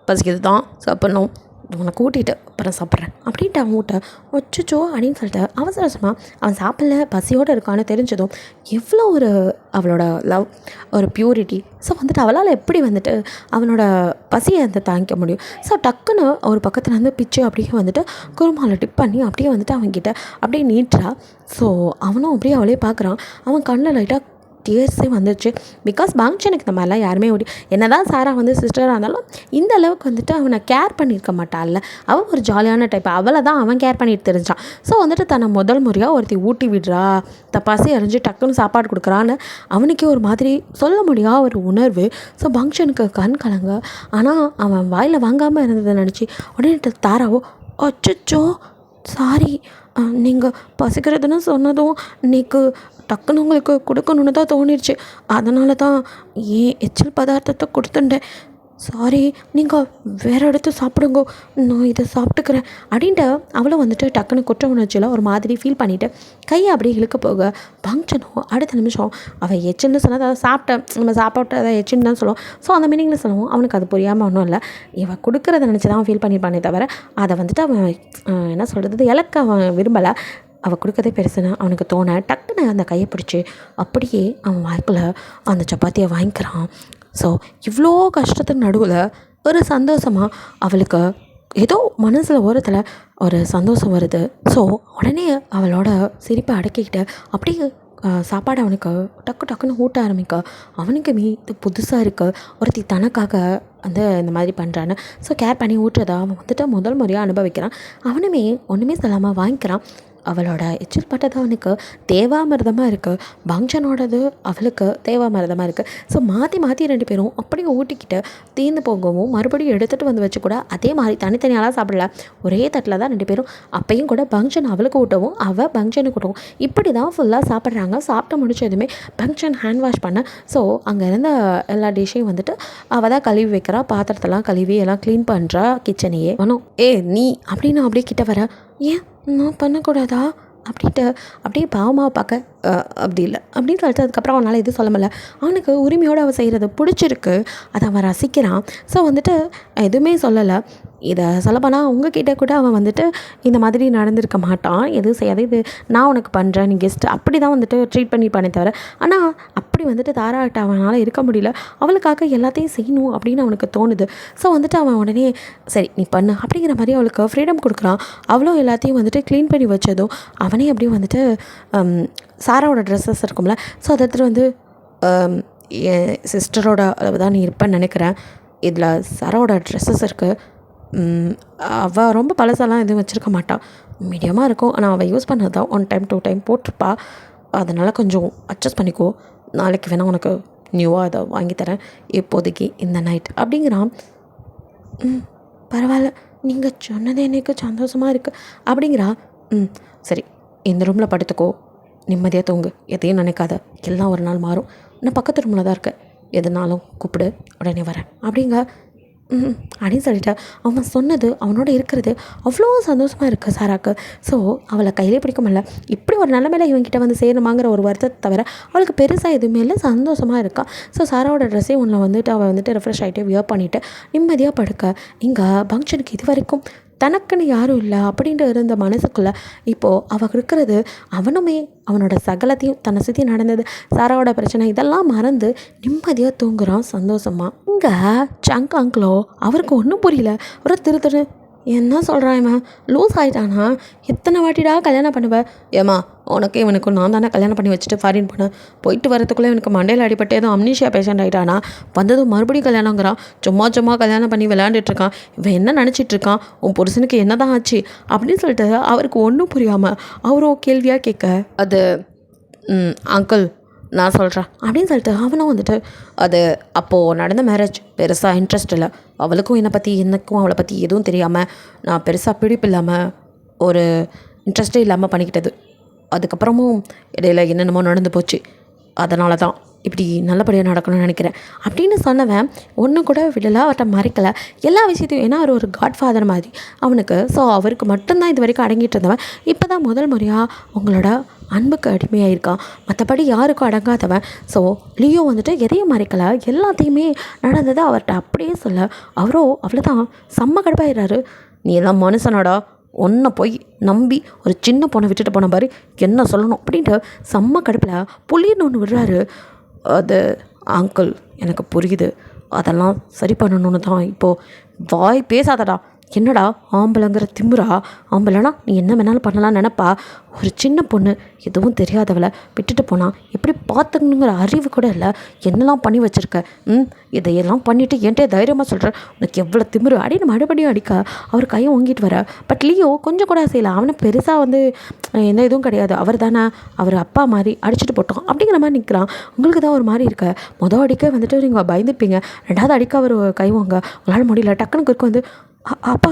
பசிக்கிறது தான், சாப்பிட்ணும், உன்னை கூட்டிகிட்டு அப்புறம் சாப்பிட்றேன் அப்படின்ட்டு அவன் ஊட்ட. வச்சுச்சோ அப்படின்னு சொல்லிட்டு அவசரமாக அவன் சாப்பிடல, பசியோடு இருக்கான்னு தெரிஞ்சதும் எவ்வளோ ஒரு அவளோட லவ், ஒரு பியூரிட்டி. ஸோ வந்துட்டு அவளால் எப்படி வந்துட்டு அவனோட பசியை வந்து தாங்கிக்க முடியும். ஸோ டக்குன்னு ஒரு பக்கத்தில் வந்து பிச்சு அப்படியே வந்துட்டு குருமாவில் டிப் பண்ணி அப்படியே வந்துட்டு அவன்கிட்ட அப்படியே நீட்டுறா. ஸோ அவனும் அப்படியே அவளே பார்க்குறான். அவன் கண்ணில் லைட்டாக டியர்ஸே வந்துச்சு. பிகாஸ் ஃபங்க்ஷனுக்கு இந்த மாதிரிலாம் யாருமே என்ன தான் சாரா வந்து சிஸ்டராக இருந்தாலும் இந்த அளவுக்கு வந்துட்டு அவனை கேர் பண்ணியிருக்க மாட்டாள்ல. அவன் ஒரு ஜாலியான டைப், அவளை தான் அவன் கேர் பண்ணிட்டு தெரிஞ்சான். ஸோ வந்துட்டு தன்னை முதல் முறையாக ஒருத்தி ஊட்டி விடுறா, தப்பாசி அறிஞ்சு டக்குன்னு சாப்பாடு கொடுக்குறான்னு அவனுக்கே ஒரு மாதிரி சொல்ல முடியாத ஒரு உணர்வு. ஸோ ஃபங்க்ஷனுக்கு கண் கலங்க. ஆனால் அவன் வாயில் வாங்காமல் இருந்ததை நினச்சி உடனே தாராவோ, அச்சோ சாரி, நீங்கள் பசிக்கிறதுன்னு சொன்னதும் இன்றைக்கு டக்குன்னு உங்களுக்கு கொடுக்கணுன்னு தான் தோணிடுச்சு, அதனால தான் ஏன் எச்சில் பதார்த்தத்தை கொடுத்துட்டேன், சாரி, நீங்கள் வேறு இடத்து சாப்பிடுங்கோ, நான் இதை சாப்பிட்டுக்கிறேன் அப்படின்ட்டு அவளும் வந்துட்டு டக்குன்னு குற்ற உணர்ச்சியில் ஒரு மாதிரி ஃபீல் பண்ணிவிட்டு கையை அப்படியே இழுக்க போக ஃபங்க்ஷனும் அடுத்த நிமிஷம் அவள் எச்சின்னு சொன்னால் அதை சாப்பிட்டேன், நம்ம சாப்பிட்டு அதை எச்சின்னு தான் சொல்லுவோம். ஸோ அந்த மீனிங்கில் சொல்லுவோம். அவனுக்கு அது புரியாமல் ஒன்றும் இல்லை, இவன் கொடுக்குறத நினச்சி தான் ஃபீல் பண்ணியிருப்பானே தவிர அதை வந்துட்டு அவன் என்ன சொல்கிறது இலக்க அவன் விரும்பலை. அவள் கொடுக்கறதே பெருசுன்னு அவனுக்கு தோண டக்குன்னு அந்த கையை பிடிச்சி அப்படியே அவன் வாய்க்குள்ள அந்த சப்பாத்தியை வாங்கிக்கிறான். ஸோ இவ்வளோ கஷ்டத்துக்கு நடுவில் ஒரு சந்தோஷமாக அவளுக்கு ஏதோ மனசில் ஓரத்தில் ஒரு சந்தோஷம் வருது. ஸோ உடனே அவளோட சிரிப்பை அடக்கிக்கிட்டு அப்படியே சாப்பாடு அவனுக்கு டக்குன்னு ஊட்ட ஆரம்பிக்க. அவனுக்குமே இது புதுசாக இருக்குது, ஒருத்தி தனக்காக வந்து இந்த மாதிரி பண்ணுறான்னு. ஸோ கேர் பண்ணி ஊட்டுறதா அவன் வந்துட்டு முதல் முறையாக அனுபவிக்கிறான். அவனுமே ஒன்றுமே சொல்லாமல் வாங்கிக்கிறான். அவளோட எச்சில் பட்டது அவனுக்கு தேவாமிர்தமாக இருக்குது, ஃபங்க்ஷனோடது அவளுக்கு தேவாமிர்தமாக இருக்குது. ஸோ மாற்றி 2 பேரும் அப்படியே ஊட்டிக்கிட்டு தீர்ந்து போகவும் மறுபடியும் எடுத்துகிட்டு வந்து வச்சு கூட அதே மாதிரி தனித்தனியாலாம் சாப்பிடல, ஒரே தட்டில் தான் 2 பேரும். அப்பையும் கூட ஃபங்க்ஷன் அவளுக்கு ஊட்டவும் அவள் ஃபங்க்ஷனுக்கு ஊட்டவும் இப்படி தான் ஃபுல்லாக சாப்பிட்றாங்க. சாப்பிட்டு முடிச்சதுமே ஃபங்க்ஷன் ஹேண்ட் வாஷ் பண்ண. ஸோ அங்கே இருந்த எல்லா டிஷ்ஷையும் வந்துட்டு அவள் தான் கழுவி வைக்கிறா, பாத்திரத்தெல்லாம் கழுவி எல்லாம் க்ளீன் பண்ணுறா கிச்சனையே. நீ அப்படின்னு அப்படியே கிட்ட வர, ஏன் நான் பண்ணக்கூடாதா அப்படின்ட்டு அப்படியே பாவமாக பார்க்க அப்படி இல்லை அப்படின்னு சொல்லிட்டு அதுக்கப்புறம் அவனால் எதுவும் சொல்ல முடியல. அவனுக்கு உரிமையோடு அவள் செய்கிறது பிடிச்சிருக்கு, அதை அவன் ரசிக்கிறான். ஸோ வந்துட்டு எதுவுமே சொல்லலை. இதை சொல்லப்போனால் உங்ககிட்ட கூட அவன் வந்துட்டு இந்த மாதிரி நடந்திருக்க மாட்டான், எதுவும் செய்யாது, இது நான் உனக்கு பண்ணுறேன், நீ கெஸ்ட்டு அப்படி தான் வந்துட்டு ட்ரீட் பண்ணிப்பானே தவிர, ஆனால் அப்படி வந்துட்டு தாராட்ட அவனால் இருக்க முடியல. அவளுக்காக எல்லாத்தையும் செய்யணும் அப்படின்னு அவனுக்கு தோணுது. ஸோ வந்துட்டு அவன் உடனே சரி நீ பண்ணு அப்படிங்கிற மாதிரி அவளுக்கு ஃப்ரீடம் கொடுக்குறான். அவளும் எல்லாத்தையும் வந்துட்டு க்ளீன் பண்ணி வச்சதும் அவனே அப்படியே வந்துட்டு சாராவோட ட்ரெஸ்ஸஸ் இருக்கும்ல, ஸோ அதை எடுத்துகிட்டு வந்து என் சிஸ்டரோட அளவு தான் நீ இருப்பேன்னு நினைக்கிறேன், இதில் சாராவோட ட்ரெஸ்ஸஸ் இருக்குது, அவள் ரொம்ப பழசெல்லாம் எதுவும் வச்சுருக்க மாட்டாள், மீடியமாக இருக்கும், ஆனால் அவள் யூஸ் பண்ணது தான் 1 டைம் 2 டைம் போட்டிருப்பா, அதனால் கொஞ்சம் அட்ஜஸ்ட் பண்ணிக்கோ, நாளைக்கு வேணால் உனக்கு நியூவாக அதை வாங்கித்தரேன், இப்போதைக்கு இந்த நைட் அப்படிங்கிறான். பரவாயில்ல, நீங்கள் சொன்னது எனக்கு சந்தோஷமாக இருக்குது அப்படிங்கிறா. சரி இந்த ரூமில் படுத்துக்கோ, நிம்மதியாக தூங்கு, எதையும் நினைக்காத, எல்லாம் ஒரு நாள் மாறும், நான் பக்கத்து ரூமில் தான் இருக்கேன், எதுனாலும் கூப்பிடு, உடனே வரேன் அப்படிங்க. அப்படின்னு சொல்லிட்டு அவன் சொன்னது அவனோட இருக்கிறது அவ்வளோ சந்தோஷமாக இருக்குது சாராக்கு. ஸோ அவளை கையிலே பிடிக்க முடியல, இப்படி ஒரு நிலமையில இவன்கிட்ட வந்து சேரணுமாங்கிற ஒரு வருத்தத்தை தவிர அவளுக்கு பெருசாக எதுவுமே இல்லை, சந்தோஷமாக இருக்கான். ஸோ சாராவோட ட்ரெஸ்ஸே ஒன்றில் வந்துட்டு அவள் வந்துட்டு ரெஃப்ரெஷ் ஆகிட்டு வியர் பண்ணிவிட்டு நிம்மதியாக படுக்க. இங்கே ஃபங்க்ஷனுக்கு இது வரைக்கும் தனக்குன்னு யாரும் இல்லை அப்படின்ட்டு இருந்த மனசுக்குள்ளே இப்போது அவள் இருக்கிறது, அவனுமே அவனோட சகலத்தையும் தன்னை சுற்றி நடந்தது, சாராவோட பிரச்சனை இதெல்லாம் மறந்து நிம்மதியாக தூங்குறான் சந்தோஷமாக. இங்கே சங்க் அங்கிளோ அவருக்கு ஒன்றும் புரியல, ஒரு திரு என்ன சொல்கிறான் இவன், லூஸ் ஆகிட்டானா, எத்தனை வாட்டிடா கல்யாணம் பண்ணுவேன், ஏமா உனக்கு இவனுக்கும் நான் தானே கல்யாணம் பண்ணி வச்சுட்டு ஃபாரின் போனேன், போயிட்டு வரத்துக்குள்ளே இவனுக்கு மண்டையில் அடிபட்டு ஏதோ அம்னீஷியா பேஷண்ட் ஆகிட்டானா, வந்ததும் மறுபடியும் கல்யாணங்கிறான், சும்மா கல்யாணம் பண்ணி விளையாண்டுட்ருக்கான், இவன் என்ன நினச்சிட்ருக்கான், உன் புருஷனுக்கு என்ன தான் ஆச்சு அப்படின்னு சொல்லிட்டு அவருக்கு ஒன்றும் புரியாமல் அவரோ கேள்வியாக கேட்க, அது அங்கிள் நான் சொல்கிறேன் அப்படின்னு சொல்லிட்டு அவனும் வந்துட்டு, அது அப்போது நடந்த மேரேஜ் பெருசாக இன்ட்ரெஸ்ட் இல்லை, அவளுக்கும் என்னை பற்றி எனக்கும் அவளை பற்றி எதுவும் தெரியாமல் நான் பெருசாக பிடிப்பு இல்லாமல் ஒரு இன்ட்ரெஸ்ட்டே இல்லாமல் பண்ணிக்கிட்டது, அதுக்கப்புறமும் இடையில என்னென்னமோ நடந்து போச்சு, அதனால தான் இப்படி நல்லபடியாக நடக்கணும்னு நினைக்கிறேன் அப்படின்னு சொன்னவன் ஒன்றும் கூட விடலை, அவர்கிட்ட மறைக்கலை எல்லா விஷயத்தையும். ஏன்னா அவர் ஒரு காட்ஃபாதர் மாதிரி அவனுக்கு. ஸோ அவருக்கு மட்டும்தான் இது வரைக்கும் அடங்கிட்டு இருந்தவன் இப்போ தான் முதல் முறையாக உங்களோட அன்புக்கு அடிமையாக இருக்கான், மற்றபடி யாருக்கும் அடங்காதவன். ஸோ லியோ வந்துட்டு எதையும் மறைக்கலை, எல்லாத்தையுமே நடந்ததை அவர்கிட்ட அப்படியே சொல்ல அவரோ அவ்வளோதான் செம்ம கடுப்பாயிடுறாரு. நீ எல்லாம் மனுஷனோட, ஒன்றை போய் நம்பி ஒரு சின்ன பொண்ணை விட்டுட்டு போன பாரு, என்ன சொல்லணும் அப்படின்ட்டு செம்ம கடுப்பில் புள்ளின்னு ஒன்று விடுறாரு. அது அங்கிள் எனக்கு புரியுது, அதெல்லாம் சரி பண்ணணுன்னு தான் இப்போது வாய் பேசாதடா, என்னடா ஆம்பளைங்கிற திமுறா, ஆம்பளைனா நீ என்ன வேணாலும் பண்ணலாம்னு நினப்பா, ஒரு சின்ன பொண்ணு எதுவும் தெரியாதவளை விட்டுட்டு போனால் எப்படி பார்த்துக்கணுங்கிற அறிவு கூட இல்லை, என்னெல்லாம் பண்ணி வச்சுருக்க, இதையெல்லாம் பண்ணிவிட்டு என்கிட்ட தைரியமாக சொல்கிறேன், உனக்கு எவ்வளோ திமிரு அப்படின்னு மறுபடியும் அடிக்க அவர் கையை வாங்கிட்டு வர. பட் லியோ கொஞ்சம் கூட செய்யலை, அவனை பெருசாக வந்து எந்த இதுவும் கிடையாது, அவர் தானே அவர் அப்பா மாதிரி அடிச்சுட்டு போட்டோம் அப்படிங்கிற மாதிரி நிற்கிறான். உங்களுக்கு தான் ஒரு மாதிரி இருக்க, மொதல் அடிக்க வந்துட்டு நீங்கள் பயந்துப்பீங்க, ரெண்டாவது அடிக்க அவர் கை வாங்க உங்களால் முடியல, டக்குனுக்கு இருக்கு வந்து அப்பா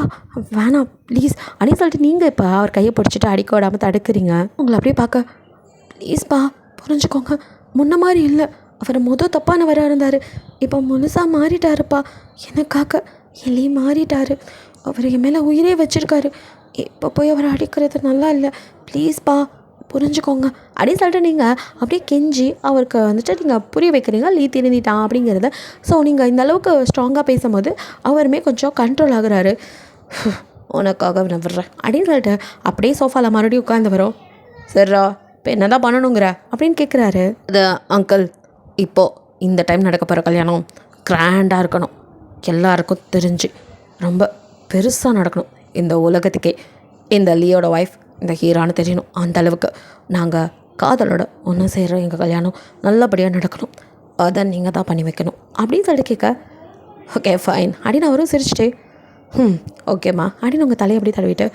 வேணாம் ப்ளீஸ் அப்படின்னு சொல்லிட்டு நீங்கள் இப்போ அவர் கையை பிடிச்சிட்டு அடிக்க விடாமல் தடுக்கிறீங்க. உங்களை அப்படியே பார்க்க ப்ளீஸ்ப்பா புரிஞ்சுக்கோங்க, முன்ன மாதிரி இல்லை, அவர் தப்பானவராக இருந்தார், இப்போ முழுசாக மாறிட்டாருப்பா, எனக்காக எலி மாறிட்டார், அவர் என் மேலே உயிரே வச்சுருக்காரு, இப்போ போய் அவரை அடிக்கிறது நல்லா இல்லை, ப்ளீஸ்ப்பா புரிஞ்சுக்கோங்க அப்படின்னு சொல்லிட்டு நீங்கள் அப்படியே கெஞ்சி அவருக்கு வந்துட்டு நீங்கள் புரிய வைக்கிறீங்க லீ திருந்திட்டான் அப்படிங்கிறத. ஸோ நீங்கள் இந்த அளவுக்கு ஸ்ட்ராங்காக பேசும்போது அவருமே கொஞ்சம் கண்ட்ரோல் ஆகுறாரு. உனக்காக நான் விடுறேன் அப்படின்னு சொல்லிட்டு அப்படியே சோஃபாவில் மறுபடியும் உட்காந்து வரும். சரிடா இப்போ என்ன தான் பண்ணணுங்கிற அப்படின்னு கேட்குறாரு. அது அங்கிள் இப்போது இந்த டைம் நடக்க போகிற கல்யாணம் கிராண்டாக இருக்கணும், எல்லாருக்கும் தெரிஞ்சு ரொம்ப பெருசாக நடக்கணும், இந்த உலகத்துக்கே இந்த லியோட ஒய்ஃப் இந்த ஹீரான்னு தெரியணும், அந்த அளவுக்கு நாங்கள் காதலோட ஒன்று சேர்கிற எங்கள் கல்யாணம் நல்லபடியாக நடக்கணும், அதை நீங்கள் தான் பண்ணி வைக்கணும் அப்படின்னு சொல்லிட்டு கேட்க, ஓகே ஃபைன் அப்படின்னு அவரும் சிரிச்சிட்டு ஓகேம்மா அப்படின்னு உங்கள் தலையை அப்படி தடவிட்டு,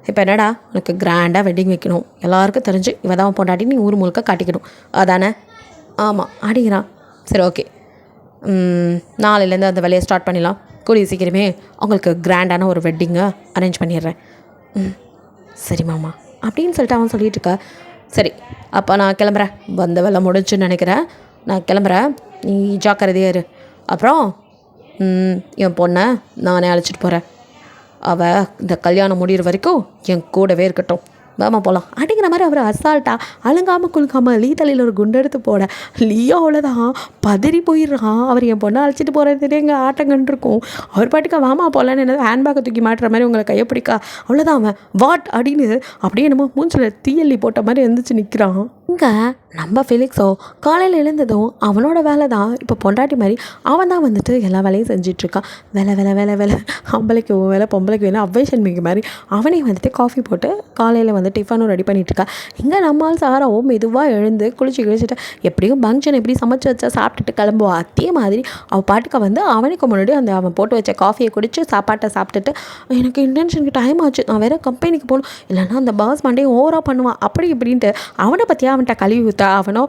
இப்போ என்னடா உனக்கு கிராண்டாக வெட்டிங் வைக்கணும், எல்லாருக்கும் தெரிஞ்சு இவ தான் பொண்டாட்டி நீ ஊர் முழுக்க காட்டிக்கணும் அதானே, ஆமாம் அப்படிங்கிறான். சரி ஓகே நாளையிலேருந்து அந்த வேலையை ஸ்டார்ட் பண்ணிடலாம், கூடிய சீக்கிரமே உங்களுக்கு கிராண்டான ஒரு வெட்டிங்கை அரேஞ்ச் பண்ணிடுறேன். சரி மாமா அப்படின்னு சொல்லிட்டு அவன் சொல்லிட்டு இருக்கா. சரி அப்போ நான் கிளம்புறேன், வந்த வேலை முடிஞ்சுன்னு நினைக்கிறேன், நான் கிளம்புறேன், நீ ஜாக்கிரதையாக இரு, அப்புறம் என் பொண்ணை நானே அழைச்சிட்டு போகிறேன், அவள் இந்த கல்யாணம் முடிகிற வரைக்கும் என் கூடவே இருக்கட்டும், வேமா போகலாம் அப்படிங்கிற மாதிரி அவர் அசால்ட்டா அழுங்காமல் குலுங்காமல் லீ தலையில் ஒரு குண்டு எடுத்து போட லீயோ அவ்வளோதான் பதறி போயிடுறான். அவர் என் பொண்ணை அழைச்சிட்டு போகிறது எங்கள் ஆட்டங்கன்னு இருக்கும். அவர் பாட்டுக்கு வாமா போகலான்னு என்னது ஹேண்ட்பேக்கை தூக்கி மாட்டுற மாதிரி உங்களை கையை பிடிக்கா அவ்வளோதான் அவன் வாட் அப்படின்னு அப்படியே என்னமோ மூஞ்சில் தீயள்ளி போட்ட மாதிரி எழுந்திரிச்சு நிற்கிறான். இங்கே நம்ம ஃபிலிக்ஸோ காலையில் எழுந்ததும் அவனோட வேலை தான் இப்போ பொண்டாட்டி மாதிரி அவன் தான் வந்துட்டு எல்லா வேலையும் செஞ்சிட்ருக்கான். வேலை ஆம்பளைக்கு வேலை பொம்பளைக்கு வேலை அவ்வைஷன் மிக மாதிரி அவனே வந்துட்டு காஃபி போட்டு காலையில் வந்து டிஃபனும் ரெடி பண்ணிகிட்ருக்கா. இங்கே நம்மால் சாராவும் மெதுவாக எழுந்து குளிச்சுட்டு எப்படியும் ஃபங்க்ஷன் எப்படி சமைச்சு வச்சா சாப்பிட்டுட்டு கிளம்புவா. அதே மாதிரி அவள் பாட்டுக்கு வந்து அவனுக்கு முன்னாடி அந்த அவன் போட்டு வச்ச காஃபியை குடித்து சாப்பாட்டை சாப்பிட்டுட்டு எனக்கு இன்டென்ஷனுக்கு டைம் ஆச்சு, நான் வேறு கம்பெனிக்கு போகணும், இல்லைன்னா அந்த பாஸ் மண்டே ஓவராக பண்ணுவான் அப்படி இப்படின்ட்டு அவனை பற்றியா அவன்கிட்ட கழுவி ஊற்றா. அவனோ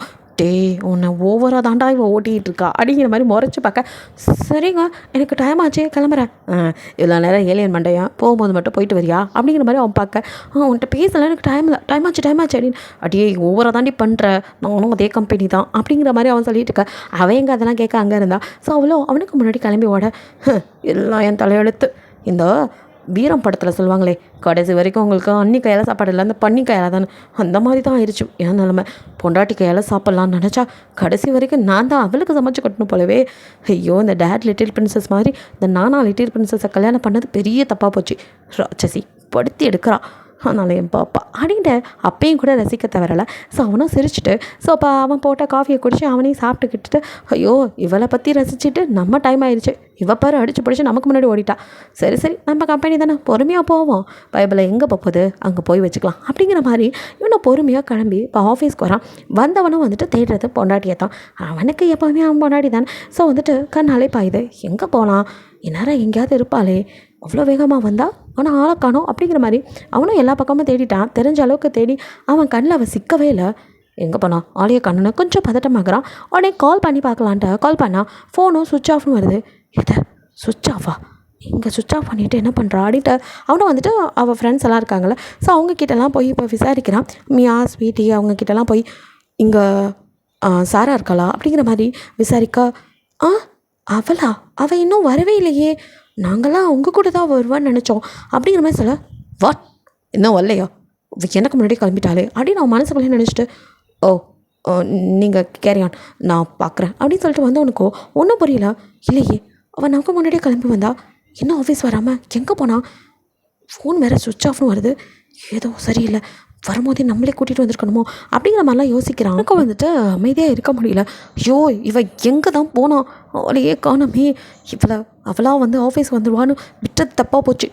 உன்னை ஓவராக தாண்டா இவன் ஓட்டிகிட்டு இருக்கா அப்படிங்கிற மாதிரி முறைச்சி பார்க்க சரிங்க எனக்கு டைம் ஆச்சு கிளம்புறேன். இவ்வளோ நேரம் ஏலியன் மண்டையா போகும்போது மட்டும் போயிட்டு வரியா அப்படிங்கிற மாதிரி அவன் பார்க்க உன்கிட்ட பேசலாம் எனக்கு டைம் ஆச்சு அப்படின்னு அடியே ஓவராக தாண்டி பண்ணுற நானும் அதே கம்பெனி தான் அப்படிங்கிற மாதிரி அவன் சொல்லிட்டு இருக்க. அவன் எங்கே அதெல்லாம் கேட்க அங்கே இருந்தா. ஸோ அவ்வளோ அவனுக்கு முன்னாடி கிளம்பி ஓட எல்லாம் என் தலையெழுத்து. இந்த வீரம் படத்தில் சொல்லுவாங்களே கடைசி வரைக்கும் உங்களுக்கு அன்னி கையால் சாப்பாடு இல்லை அந்த பன்னி கையால் தானே அந்த மாதிரி தான் ஆயிடுச்சு என் நிலமை. பொண்டாட்டி கையால் சாப்பிட்லான்னு நினச்சா கடைசி வரைக்கும் நான் தான் அவளுக்கு சமைச்சு கட்டணும் போலவே. ஐயோ இந்த டேட் லிட்டில் பிரின்சஸ் மாதிரி இந்த நானா லிட்டில் பிரின்சஸை கல்யாணம் பண்ணது பெரிய தப்பாக போச்சு. ராட்சசி படுத்தி எடுக்கிறா அதனால் என் பாப்பா அப்படின்ட்டு அப்பையும் கூட ரசிக்க தவறலை. ஸோ அவனும் சிரிச்சுட்டு ஸோ அப்போ அவன் போட்ட காஃபியை குடிச்சு அவனையும் சாப்பிட்டுக்கிட்டு ஐயோ இவளை பற்றி ரசிச்சுட்டு நம்ம டைம் ஆயிடுச்சு, இவ பாரு அடிச்சு பிடிச்சி நமக்கு முன்னாடி ஓடிட்டா. சரி நம்ம கம்பெனி தானே பொறுமையாக போவோம், பைபிளை எங்கே போகுது அங்கே போய் வச்சுக்கலாம் அப்படிங்கிற மாதிரி இவனை பொறுமையாக கிளம்பி இப்போ ஆஃபீஸ்க்கு வரான். வந்தவனும் வந்துட்டு தேடுறது பொண்டாட்டியை தான். அவனுக்கு எப்போவுமே அவன் பொண்டாட்டி தானே. ஸோ வந்துட்டு கண்ணாலே பாயுது எங்கே போகலாம், இந்நேரம் எங்கேயாவது இருப்பாளே, அவ்வளோ வேகமாக வந்தால் ஆனால் ஆளை காணோம் அப்படிங்கிற மாதிரி அவனும் எல்லா பக்கமும் தேடிட்டான். தெரிஞ்ச அளவுக்கு தேடி அவன் கண்ணில் அவன் சிக்கவே இல்லை. எங்கே போனான் ஆளைய கண்ணுன்னு கொஞ்சம் பதட்டமாகறான். உடனே கால் பண்ணி பார்க்கலான்ட்டு கால் பண்ணால் ஃபோனும் சுவிட்ச் ஆஃப்னு வருது. எதை சுவிட்ச் ஆஃபா, இங்கே சுவிட்ச் ஆஃப் பண்ணிவிட்டு என்ன பண்ணுறான் அப்படின்ட்டு அவனும் வந்துட்டு அவள் ஃப்ரெண்ட்ஸ் எல்லாம் இருக்காங்களே ஸோ அவங்கக்கிட்டலாம் போய் இப்போ விசாரிக்கிறான். மியா ஸ்வீட்டி அவங்கக்கிட்டலாம் போய் இங்கே சாரா இருக்காளா அப்படிங்கிற மாதிரி விசாரிக்க அவளா அவள் இன்னும் வரவே இல்லையே, நாங்களாம் அவங்க கூட தான் வருவான்னு நினச்சோம் அப்படிங்கிற மாதிரி சொல்ல வாட் இன்னும் வரலையா, எனக்கு முன்னாடி கிளம்பிட்டாலே அப்படின்னு அவன் மனசுக்குள்ளே நினச்சிட்டு நீங்கள் கேரியான் நான் பார்க்குறேன் அப்படின்னு சொல்லிட்டு வந்து உனக்கோ ஒன்றும் புரியல. இல்லையே அவன் நமக்கு முன்னாடியே கிளம்பி வந்தா இன்னும் ஆஃபீஸ் வராமல் எங்கே போனால், ஃபோன் வேறு சுவிட்ச் ஆஃப்னு வருது, ஏதோ சரியில்லை, வரும்போதே நம்மளே கூட்டிகிட்டு வந்திருக்கணுமோ அப்படிங்கிற மாதிரிலாம் யோசிக்கிறான். எனக்கு வந்துட்டு அமைதியாக இருக்க முடியல. ஐயோ இவ எங்கே தான் போனான் அவளையே காணமே, அவளாக வந்து ஆஃபீஸ் வந்துடுவான்னு விட்டது தப்பாக போச்சு.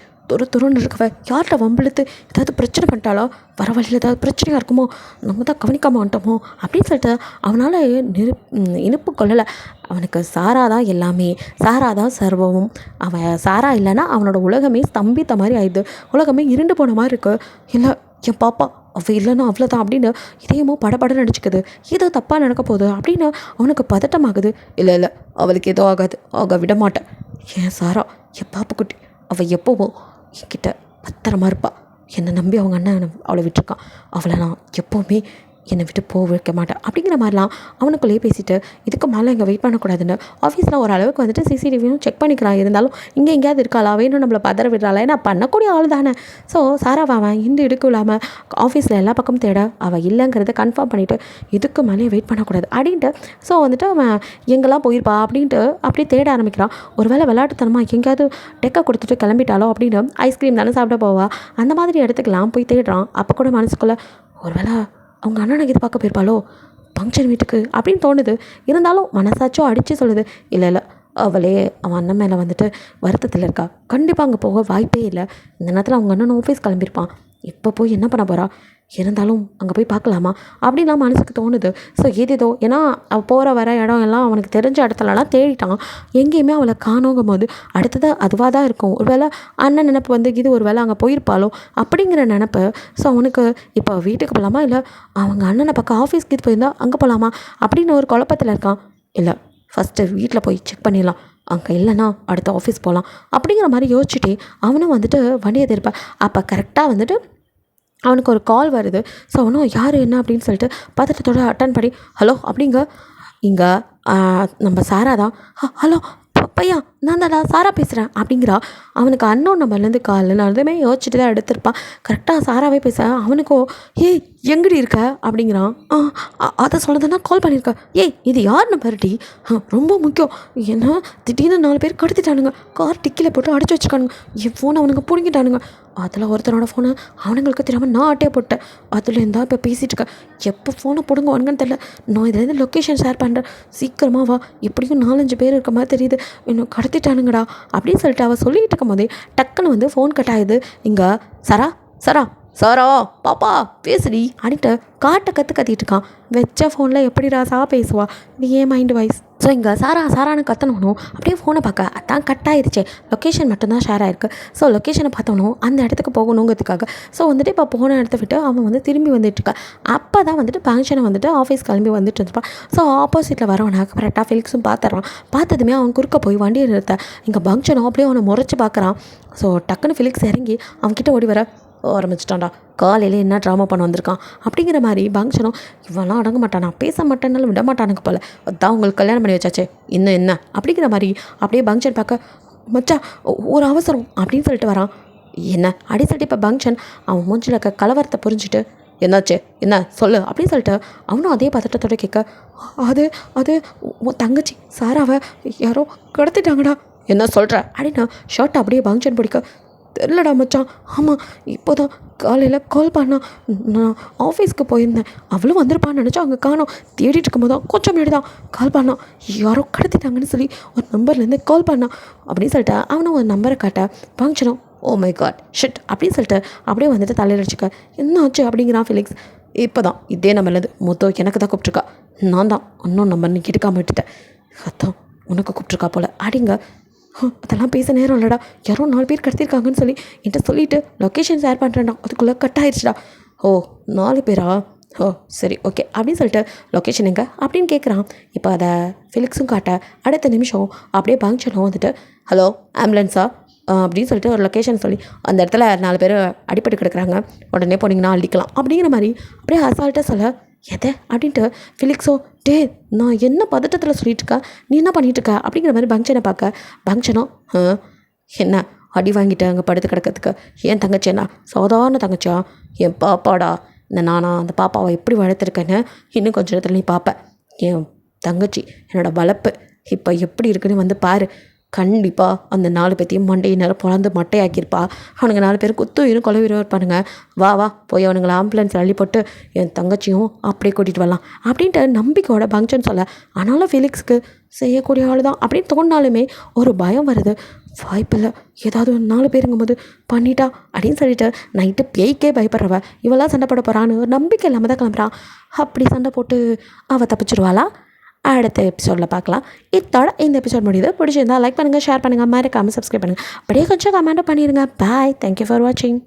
துருன்னு இருக்கவ யார்கிட்ட வம்பிழுத்து ஏதாவது பிரச்சனை பண்ணிட்டாலோ, வர வழியில் ஏதாவது பிரச்சனையாக இருக்குமோ, நம்ம தான் கவனிக்காமல் வந்துட்டோமோ அப்படின்னு சொல்லிட்டு அவனால் இனிப்பு கொள்ளலை. அவனுக்கு சாரா தான் எல்லாமே, சாரா தான் சர்வமும். அவன் சாரா இல்லைன்னா அவனோட உலகமே ஸ்தம்பித்த மாதிரி ஆயிடுது, உலகமே இருண்டு போன மாதிரி இருக்கு. இல்லை என் பாப்பா அவள் இல்லைன்னா அவ்வளோதான் அப்படின்னு இதயமோ படப்படன்னு நடிச்சுக்குது, ஏதோ தப்பாக நடக்க போகுது அப்படின்னு அவனுக்கு பதட்டமாகுது. இல்லை அவளுக்கு ஏதோ ஆக விட மாட்டேன், என் சாரா என் பாப்புக்குட்டி, அவள் எப்போவும் என்கிட்ட பத்திரமா இருப்பாள், என்னை நம்பி அவங்க அண்ணன் அவளை விட்டுருக்கான், அவளை நான் எப்போவுமே என்னை விட்டு போக வைக்க மாட்டேன் அப்படிங்கிற மாதிரிலாம் அவனுக்குள்ளேயே பேசிட்டு இதுக்கு மேலே இங்கே வெயிட் பண்ணக்கூடாதுன்னு ஆஃபீஸில் ஓரளவுக்கு வந்துட்டு சிசிடிவியும் செக் பண்ணிக்கிறான். இருந்தாலும் இங்கே எங்கேயாவது இருக்காளா, வேணும் நம்மளை பதற விடுறாளா, ஏன்னா பண்ணக்கூடிய ஆள் தானே. ஸோ சாராவை அவன் இந்த இடுக்கு இல்லாமல் ஆஃபீஸில் எல்லா பக்கமும் தேட அவள் இல்லைங்கிறத கன்ஃபார்ம் பண்ணிவிட்டு இதுக்கு மேலேயே வெயிட் பண்ணக்கூடாது அப்படின்ட்டு ஸோ வந்துட்டு அவன் எங்கெல்லாம் போயிருப்பா அப்படின்ட்டு அப்படியே தேட ஆரம்பிக்கிறான். ஒரு வேளை விளையாட்டுத்தனமாக எங்கேயாவது டெக்கை கொடுத்துட்டு கிளம்பிட்டாலோ அப்படின்னு ஐஸ்கிரீம் தானே சாப்பிட போவா, அந்த மாதிரி இடத்துக்கெல்லாம் போய் தேடுறான். அப்போ கூட மனசுக்குள்ளே ஒரு வேளை அவங்க அண்ணனுக்கு இது பார்க்க போயிருப்பாளோ ஃபங்க்ஷன் வீட்டுக்கு அப்படின்னு தோணுது. இருந்தாலும் மனசாச்சும் அடித்து சொல்லுது இல்லை அவளே அவன் அண்ணன் மேலே வந்துட்டு வருத்தத்தில் இருக்கா, கண்டிப்பாக அங்கே போக வாய்ப்பே இல்லை, இந்த நேரத்தில் அவங்க அண்ணன் ஆஃபீஸ் கிளம்பியிருப்பான், இப்போ போய் என்ன பண்ண போகிறா, இருந்தாலும் அங்கே போய் பார்க்கலாமா அப்படின்லாம் மனசுக்கு தோணுது. ஸோ ஏதேதோ ஏன்னா அவள் போகிற வர இடம் எல்லாம் அவனுக்கு தெரிஞ்ச இடத்துலலாம் தேடிட்டான், எங்கேயுமே அவளை காணோங்கும் போது அடுத்தது அதுவாக தான் இருக்கும். ஒரு வேளை அண்ணன் நினப்பு வந்து இது ஒரு வேளை அங்கே போயிருப்பாளோ அப்படிங்கிற நினப்பு. ஸோ அவனுக்கு இப்போ வீட்டுக்கு போகலாமா இல்லை அவங்க அண்ணனை பக்கம் ஆஃபீஸ்க்கு இது போயிருந்தா அங்கே போகலாமா அப்படின்னு ஒரு குழப்பத்தில் இருக்கான். இல்லை ஃபஸ்ட்டு வீட்டில் போய் செக் பண்ணிடலாம், அங்கே இல்லைன்னா அடுத்த ஆஃபீஸ் போகலாம் அப்படிங்கிற மாதிரி யோசிச்சுட்டே அவனும் வந்துட்டு வண்டியை திருப்பான். அப்போ கரெக்டாக வந்துட்டு அவனுக்கு ஒரு கால் வருது. ஸோ அவனும் யார் என்ன அப்படின்னு சொல்லிட்டு பதட்டத்தோடு அட்டன் பண்ணி ஹலோ அப்படிங்க இங்கே நம்ம சாரா தான். ஹலோ பையா நான் தான்டா சாரா பேசுகிறேன் அப்படிங்கிறா. அவனுக்கு அன்னோன் நம்பர்லேருந்து கால் நான் அதுவுமே யோசிச்சுட்டு தான் எடுத்திருப்பான். கரெக்டாக சாராவே பேச அவனுக்கோ ஏய் எங்கடி இருக்க அப்படிங்கிறான். அதை சொல்லதுன்னா கால் பண்ணியிருக்கேன். ஏய் இது யார் நம்பர்டி? ரொம்ப முக்கியம். ஏன்னா திடீர்னு 4 பேர் கடத்திட்டானுங்க. கார் டிக்கியில் போட்டு அடைச்சி வச்சுக்கானுங்க. என் ஃபோனை அவனுங்க பிடிங்கிட்டானுங்க. அதில் ஒருத்தனோட ஃபோனை அவனுங்களுக்கு தெரியாமல் நான் ஆட்டே போட்டேன். அதில் இருந்தால் இப்போ பேசிகிட்டு இருக்கேன். எப்போ ஃபோனை பிடுங்குவானுங்கன்னு தெரியல. நான் இதுலேருந்து லொக்கேஷன் ஷேர் பண்ணுறேன். சீக்கிரமாக வா. எப்படியும் 4-5 பேர் இருக்க மாதிரி தெரியுது. இன்னும் கடத்திட்டானுங்கடா அப்படின்னு சொல்லிட்டு அவள் சொல்லிகிட்டு இருக்கும் போதே டக்குன்னு வந்து ஃபோன் கட் ஆகுது. இங்கே சரா சரா சாரா பாப்பா பேசுடி அப்படின்ட்டு கத்திட்டு இருக்கான். வச்ச ஃபோனில் எப்படிடா பேசுவா? இது ஏன் மைண்டு வாய்ஸ். ஸோ இங்கே சாரான்னு கத்தணும். அப்படியே ஃபோனை பார்க்க அதான் கட் ஆயிடுச்சே. லொக்கேஷன் மட்டும்தான் ஷேர் ஆகிருக்கு. ஸோ லொக்கேஷனை பார்த்தோணும் அந்த இடத்துக்கு போகணுங்கிறதுக்காக. ஸோ வந்துட்டு இப்போ போன இடத்த விட்டு அவன் வந்து திரும்பி வந்துட்டுருக்கா. அப்போ தான் வந்துட்டு ஃபங்க்ஷனை வந்துட்டு ஆஃபீஸ் கிளம்பி வந்துட்டு இருப்பான். ஸோ ஆப்போசிட்டில் வரவனை கரெக்டாக ஃபெலிக்ஸும் பார்த்துறான். பார்த்ததுமே அவன் குறுக்க போய் வண்டியை நிறுத்த இங்கே ஃபங்க்ஷனும் அப்படியே அவனை முறைச்சி பார்க்குறான். ஸோ டக்குன்னு ஃபெலிக்ஸ் இறங்கி அவன்கிட்ட ஓடி வர ஆரம்பிச்சிட்டான்டா. காலையில் என்ன ட்ராமா பண்ண வந்திருக்கான் அப்படிங்கிற மாதிரி ஃபங்க்ஷனும் இவெல்லாம் அடங்க மாட்டானா, பேச மாட்டேன்னாலும் விட மாட்டானுங்க போல். அதான் உங்களுக்கு கல்யாணம் பண்ணி வச்சாச்சே இன்னும் என்ன அப்படிங்கிற மாதிரி அப்படியே ஃபங்க்ஷன் பார்க்க மச்சா ஒரு அவசரம் அப்படின்னு சொல்லிட்டு வரான். என்ன அப்படி சொல்லிட்டு இப்போ ஃபங்க்ஷன் அவன் மூஞ்சில் இருக்க கலவரத்தை புரிஞ்சுட்டு என்னாச்சு என்ன சொல்லு அப்படின்னு சொல்லிட்டு அவனும் அதே பதட்டத்தோடு கேட்க அது உன் தங்கச்சி சாராவை யாரோ கடத்திட்டாங்கடா. என்ன சொல்கிற அப்படின்னு ஷர்ட் அப்படியே ஃபங்க்ஷன் பிடிக்க தெரிலடா மச்சான். ஆமாம் இப்போ தான் காலையில் கால் பண்ணான். நான் ஆஃபீஸ்க்கு போயிருந்தேன். அவளும் வந்திருப்பான்னு நினச்சா அங்கே காணோம். தேடிட்டு இருக்கும்போது தான் கொஞ்சம் முன்னாடி தான் கால் பண்ணான். யாரோ கடத்திட்டாங்கன்னு சொல்லி ஒரு நம்பர்லேருந்து கால் பண்ணான் அப்படின்னு சொல்லிட்டு அவனும் ஒரு நம்பரை காட்ட ஃபங்க்ஷனும் ஓ மை காட் ஷிட் அப்படின்னு சொல்லிட்டு அப்படியே வந்துட்டு தலையில் அடிச்சுக்க என்ன ஆச்சு அப்படிங்கிறான் ஃபெலிக்ஸ். இப்போ தான் இதே நம்பர்லேருந்து மொத்தம் எனக்கு தான் கூப்பிட்ருக்கா. நான் தான் இன்னும் நம்பர்னு கேட்டுக்காம விட்டுட்டேன். அதான் உனக்கு கூப்பிட்ருக்கா போல் அப்படிங்க. அதெல்லாம் பேச நேரம் இல்லைடா. யாரோ 4 பேர் கடத்திருக்காங்கன்னு சொல்லி என்கிட்ட சொல்லிவிட்டு லொக்கேஷன் ஷேர் பண்ணுறேன்டா. அதுக்குள்ளே கட் ஆயிடுச்சுடா. ஓ 4 பேரா? ஓ சரி ஓகே அப்படின்னு சொல்லிட்டு லொக்கேஷன் எங்கே அப்படின்னு கேட்குறான். இப்போ அதை ஃபெலிக்ஸும் காட்ட அடுத்த நிமிஷம் அப்படியே ஃபங்க்ஷனும் வந்துட்டு ஹலோ ஆம்புலன்ஸா அப்படின்னு சொல்லிட்டு ஒரு லொக்கேஷன் சொல்லி அந்த இடத்துல 4 பேர் அடிப்பட்டு கிடக்குறாங்க. உடனே போனீங்கன்னா அடிக்கலாம் அப்படிங்கிற மாதிரி அப்படியே அசால்ட்டாக சொல்ல எதை அப்படின்ட்டு ஃபெலிக்ஸோ நான் என்ன பதட்டத்தில் சொல்லிட்டுருக்கேன் நீ என்ன பண்ணிகிட்ருக்க அப்படிங்கிற மாதிரி ஃபங்க்ஷனை பார்க்க ஃபங்க்ஷனோ என்ன அடி வாங்கிட்டு அங்கே படுத்து கிடக்கிறதுக்கு என் தங்கச்சி என்ன சாதாரண தங்கச்சியா? என் பாப்பாடா. நானா அந்த பாப்பாவை எப்படி வளர்த்துருக்கேன்னு இன்னும் கொஞ்சம் இடத்துல நீ பார்ப்பேன். என் தங்கச்சி என்னோடய வளர்ப்பு இப்போ எப்படி இருக்குன்னு வந்து பாரு. கண்டிப்பாக அந்த 4 பேத்தையும் மண்டையை நேரம் பிறந்து மட்டையாக்கியிருப்பா. அவனுங்க 4 பேரும் குத்துயிரும் கொலவீரம் இருப்பானுங்க. வா போய் அவனுங்களை ஆம்புலன்ஸ் அள்ளி போட்டு என் தங்கச்சியும் அப்படியே கூட்டிகிட்டு வரலாம் அப்படின்ட்டு நம்பிக்கையோட ஃபங்க்ஷன் சொல்ல. ஆனாலும் ஃபெலிக்ஸ்க்கு செய்யக்கூடிய ஆள் தான் அப்படின்னு தோணினாலுமே ஒரு பயம் வருது. வாய்ப்பில்லை ஏதாவது 4 பேருங்கும் போது பண்ணிட்டா அப்படின்னு சொல்லிட்டு நைட்டு பேய்க்கே பயப்படுறவ இவெல்லாம் சண்டை போட போகிறான்னு ஒரு நம்பிக்கை இல்லாமல் தான் கிளம்புறான். அப்படி சண்டை போட்டு அவள் தப்பிச்சிருவாளா? அடுத்த எபிசோடில் பார்க்கலாம். இதோட இந்த எபிசோட் முடியுது. பிடிச்சிருந்தா லைக் பண்ணுங்கள், ஷேர் பண்ணுங்கள், மறக்காமல் சப்ஸ்கிரைப் பண்ணுங்கள். அப்படியே கொஞ்சம் கமெண்ட்டும் பண்ணிடுங்க. பாய். தேங்க்யூ ஃபார் வாட்சிங்.